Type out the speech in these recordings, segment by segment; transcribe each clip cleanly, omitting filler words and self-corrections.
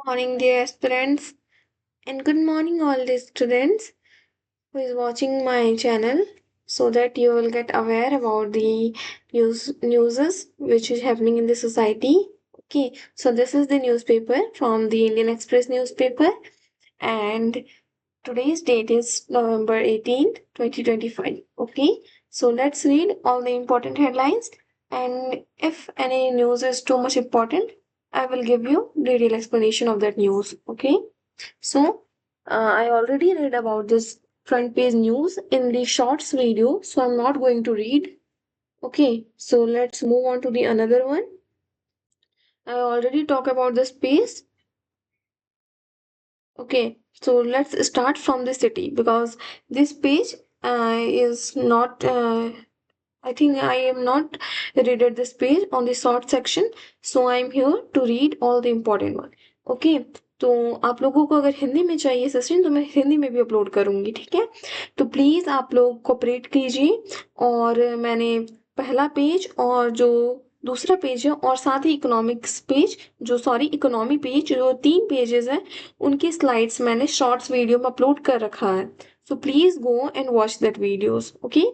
Morning, dear aspirants, and good morning, all the students who is watching my channel, so that you will get aware about the newses which is happening in the society. Okay, so this is the newspaper from the Indian Express newspaper, and today's date is November 18th, 2025. Okay, so let's read all the important headlines, and if any news is too much important, I will give you detailed explanation of that news. Okay, so I already read about this front page news in the shorts video, so I'm not going to read. Okay, so let's move on to the another one. I already talked about the space. Okay, so let's start from the city because this page is not. I think I am not read this page on the short section, so I'm here to read all the important one. Okay, तो आप लोगों को अगर हिंदी में चाहिए session तो मैं हिंदी में भी अपलोड करूंगी, ठीक है? तो प्लीज़ आप लोग कोऑपरेट कीजिए। और मैंने पहला पेज और जो दूसरा पेज है और साथ ही इकोनॉमिक्स पेज इकोनॉमी पेज जो 3 पेजेस हैं उनकी स्लाइड्स मैंने शॉर्ट्स वीडियो में अपलोड कर रखा है। So please go and watch that videos, okay?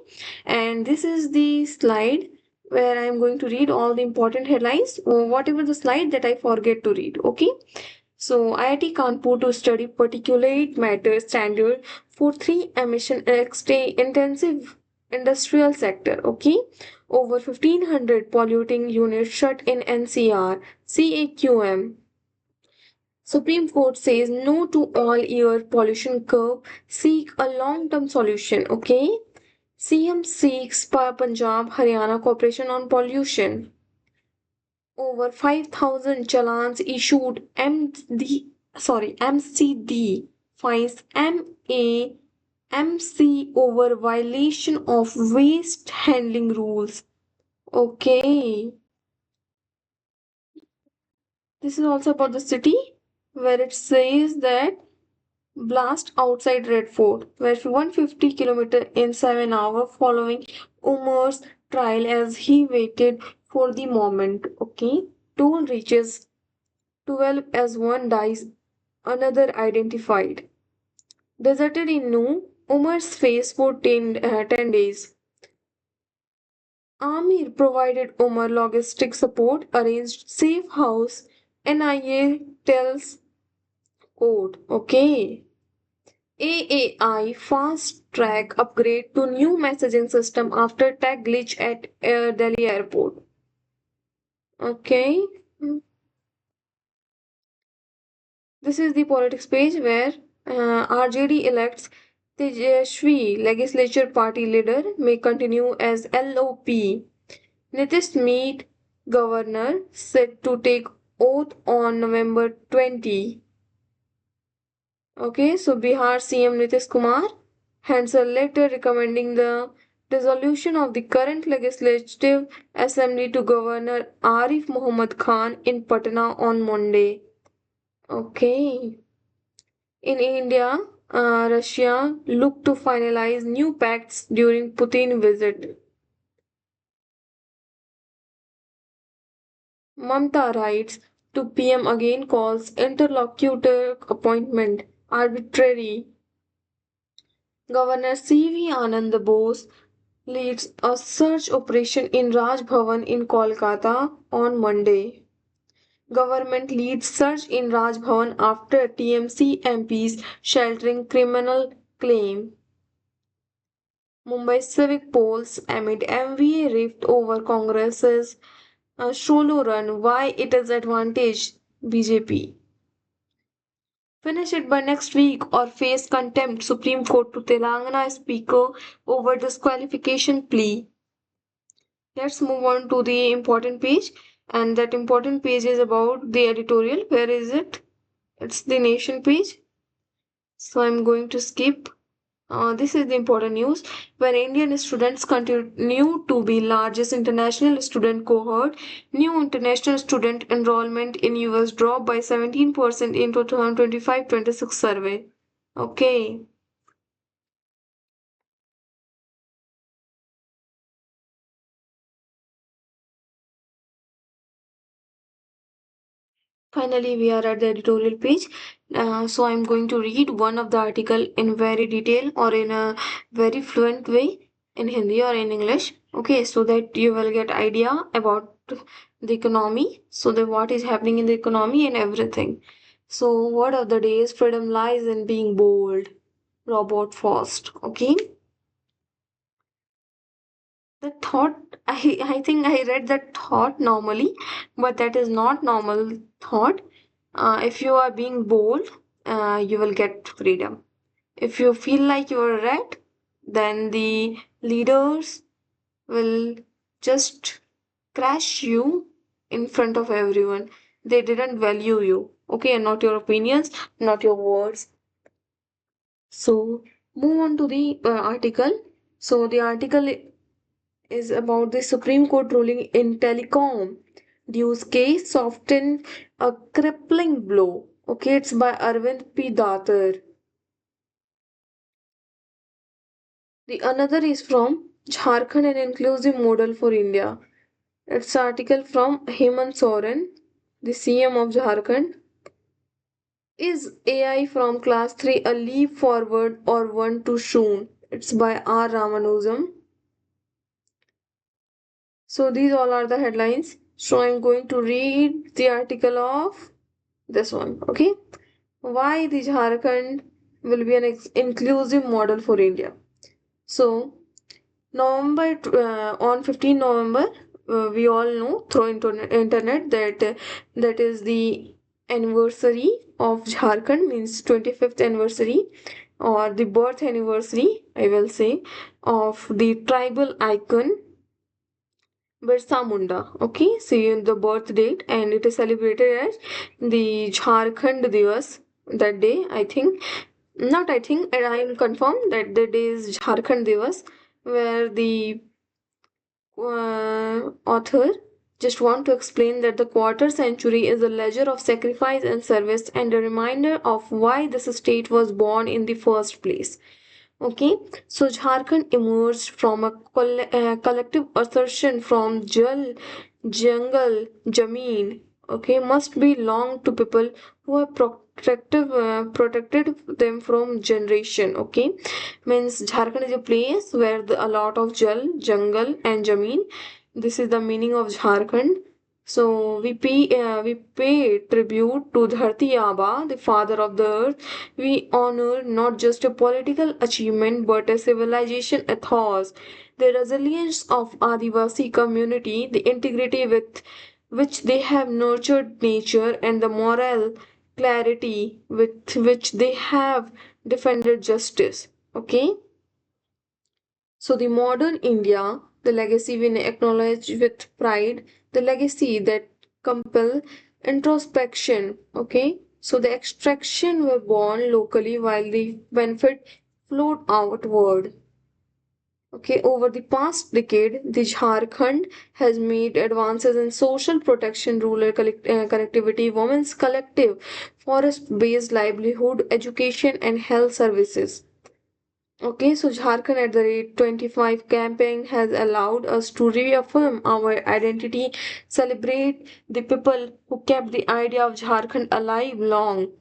And this is the slide where I'm going to read all the important headlines, or whatever the slide that I forget to read, okay? So IIT Kanpur to study particulate matter standard for 3 emission intensive industrial sector, okay? Over 1500 polluting units shut in NCR, CAQM. Supreme Court says no to all air pollution curb, seek a long-term solution, okay? CM seeks Punjab Haryana cooperation on pollution. Over 5,000 challans issued MCD fines MAMC over violation of waste handling rules. Okay. This is also about the city where it says that blast outside Red Fort, where 150 km in 7 hours following Umar's trial as he waited for the moment. Okay, toll reaches 12 as one dies, another identified. Deserted in Nu, Umar's face for 10 days. Amir provided Umar logistic support, arranged safe house. NIA tells court. Okay. AAI fast track upgrade to new messaging system after tag glitch at Delhi airport. Okay. This is the politics page where RJD elects Tejashwi legislature party leader may continue as LOP. Nitish meet governor set to take oath on November 20. Okay, so Bihar CM Nitish Kumar hands a letter recommending the dissolution of the current legislative assembly to Governor Arif Muhammad Khan in Patna on Monday. Okay. In India, Russia looked to finalize new pacts during Putin visit. Mamta writes to PM again calls interlocutor appointment arbitrary. Governor C.V. Anand Bose leads a search operation in Raj Bhavan in Kolkata on Monday. Government leads search in Raj Bhavan after TMC MPs sheltering criminal claim. Mumbai civic polls amid MVA rift over Congress's solo run. Why it is advantage BJP. Finish it by next week or face contempt Supreme Court to Telangana Speaker over disqualification plea. Let's move on to the important page, and that important page is about the editorial. Where is it? It's the nation page. So I'm going to skip. This is the important news. When Indian students continue to be largest international student cohort, new international student enrollment in US dropped by 17% in 2025-26 survey. Okay. Finally, we are at the editorial page. So I'm going to read one of the article in very detail or in a very fluent way in Hindi or in English. Okay, so that you will get idea about the economy. So that what is happening in the economy and everything. So word of the day is freedom lies in being bold. Robert Frost. Okay. The thought, I think I read that thought normally, but that is not normal thought. If you are being bold, you will get freedom. If you feel like you are right, then the leaders will just crash you in front of everyone. They didn't value you, okay, and not your opinions, not your words. So, move on to the article. So, the article is about the Supreme Court ruling in telecom. Dues case softened a crippling blow. Okay, it's by Arvind P. Datar. The another is from Jharkhand, an inclusive model for India. It's an article from Hemant Soren, the CM of Jharkhand. Is AI from class 3 a leap forward or one too soon? It's by R. Ramanujam. So these all are the headlines. So I'm going to read the article of this one. Okay. Why the Jharkhand will be an inclusive model for India. So on 15 November, we all know through internet that that is the anniversary of Jharkhand, means 25th anniversary or the birth anniversary, I will say, of the tribal icon Birsa Munda. Okay, see the birth date, and it is celebrated as the Jharkhand Divas that day. I think, not I think, and I am confirmed that the day is Jharkhand Divas, where the author just want to explain that the quarter century is a ledger of sacrifice and service and a reminder of why this state was born in the first place. Okay, so Jharkhand emerged from a collective assertion from jungle, Jameen, okay, must belong to people who have protected them from generation. Okay, means Jharkhand is a place where a lot of jungle, and Jameen. This is the meaning of Jharkhand. So we pay tribute to Dharti Aba, the father of the earth. We honor not just a political achievement but a civilization ethos. The resilience of Adivasi community, the integrity with which they have nurtured nature, and the moral clarity with which they have defended justice. Okay, so the modern India, the legacy we acknowledge with pride, the legacy that compel introspection. Okay, so the extraction were born locally while the benefit flowed outward. Okay, over the past decade, the Jharkhand has made advances in social protection, rural connectivity, women's collective, forest-based livelihood, education, and health services. Okay, so Jharkhand at the rate 25 campaign has allowed us to reaffirm our identity, celebrate the people who kept the idea of Jharkhand alive long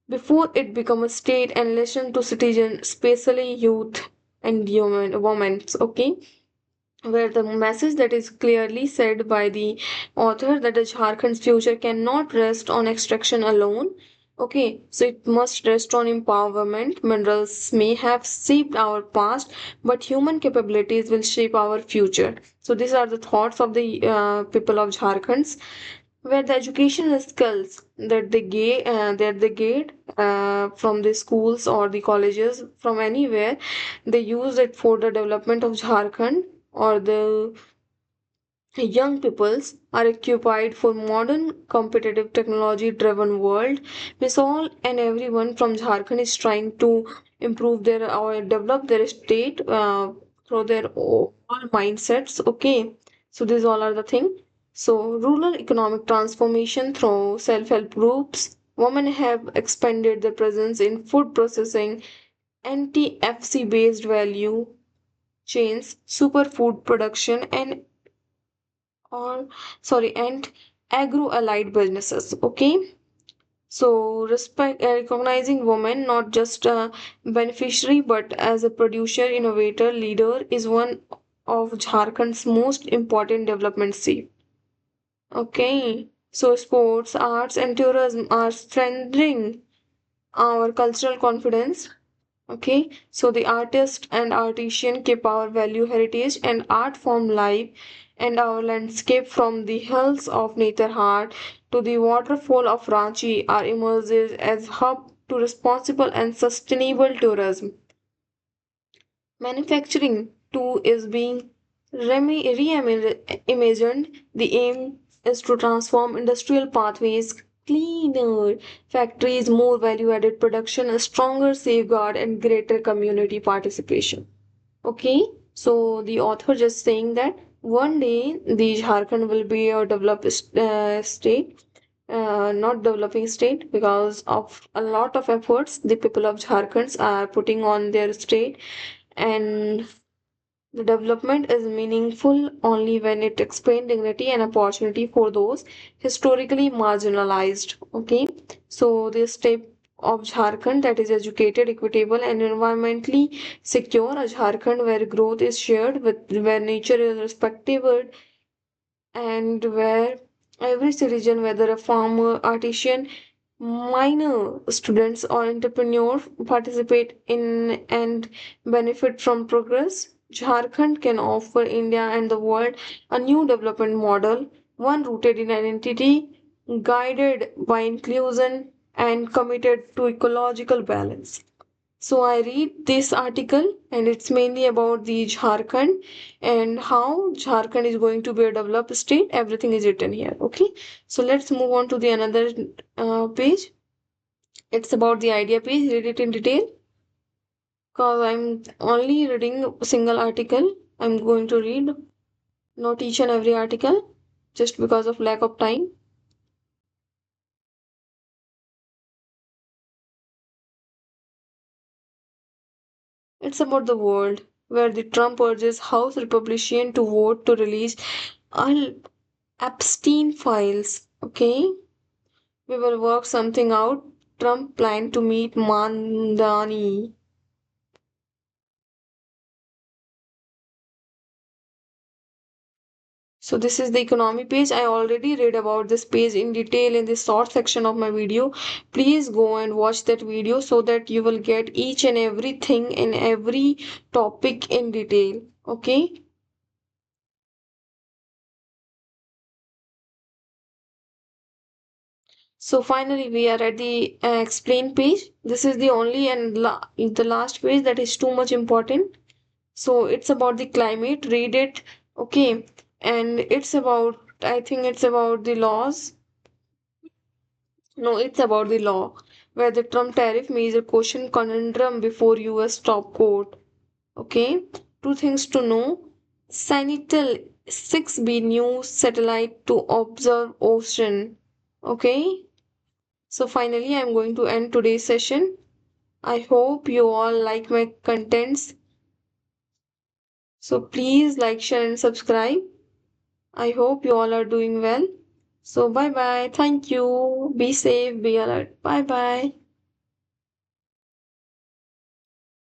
before it became a state, and listen to citizens, especially youth and women. Okay, where the message that is clearly said by the author that the Jharkhand's future cannot rest on extraction alone. Okay, so it must rest on empowerment. Minerals may have shaped our past, but human capabilities will shape our future. So these are the thoughts of the people of Jharkhand, where the educational skills that they get from the schools or the colleges from anywhere, they use it for the development of Jharkhand, or the young peoples are occupied for modern competitive technology driven world. Miss all and everyone from Jharkhand is trying to improve their or develop their state through their all mindsets. Okay, so these all are the thing. So rural economic transformation through self-help groups, women have expanded their presence in food processing, anti-FC based value chains, superfood production, and agro allied businesses. Okay, So respect recognizing women not just a beneficiary but as a producer, innovator, leader is one of Jharkhand's most important developments. See, okay. So sports, arts, and tourism are strengthening our cultural confidence. Okay, so the artist and artisan keep our value heritage and art form live, and our landscape from the hills of Netherhat to the waterfall of Ranchi are emerged as hub to responsible and sustainable tourism. Manufacturing too is being reimagined. The aim is to transform industrial pathways, cleaner factories, more value added production, a stronger safeguard, and greater community participation. Okay, so the author just saying that one day the Jharkhand will be a developed state, not developing state, because of a lot of efforts the people of Jharkhand are putting on their state, and the development is meaningful only when it expands dignity and opportunity for those historically marginalized. Okay, so this step of Jharkhand that is educated, equitable, and environmentally secure, a Jharkhand where growth is shared, with where nature is respected, and where every citizen, whether a farmer, artisan, minor students, or entrepreneur, participate in and benefit from progress. Jharkhand can offer India and the world a new development model, one rooted in identity, guided by inclusion, and committed to ecological balance. So I read this article and it's mainly about the Jharkhand and how Jharkhand is going to be a developed state. Everything is written here. Okay. So let's move on to the another page. It's about the idea page. Read it in detail. Because I'm only reading a single article. I'm going to read not each and every article just because of lack of time. It's about the world where the Trump urges House Republican to vote to release all Epstein files. Okay, we will work something out. Trump planned to meet Mandani. So this is the economy page. I already read about this page in detail in the short section of my video. Please go and watch that video so that you will get each and everything in every topic in detail. Okay. So finally, we are at the explain page. This is the only and the last page that is too much important. So it's about the climate. Read it. Okay. And it's about, I think it's about the laws. No, it's about the law where the Trump tariff major question conundrum before US top court. Okay. Two things to know. Sentinel 6B new satellite to observe ocean. Okay. So finally, I'm going to end today's session. I hope you all like my contents. So please like, share, and subscribe. I hope you all are doing well. So bye bye. Thank you. Be safe, be alert. Bye bye.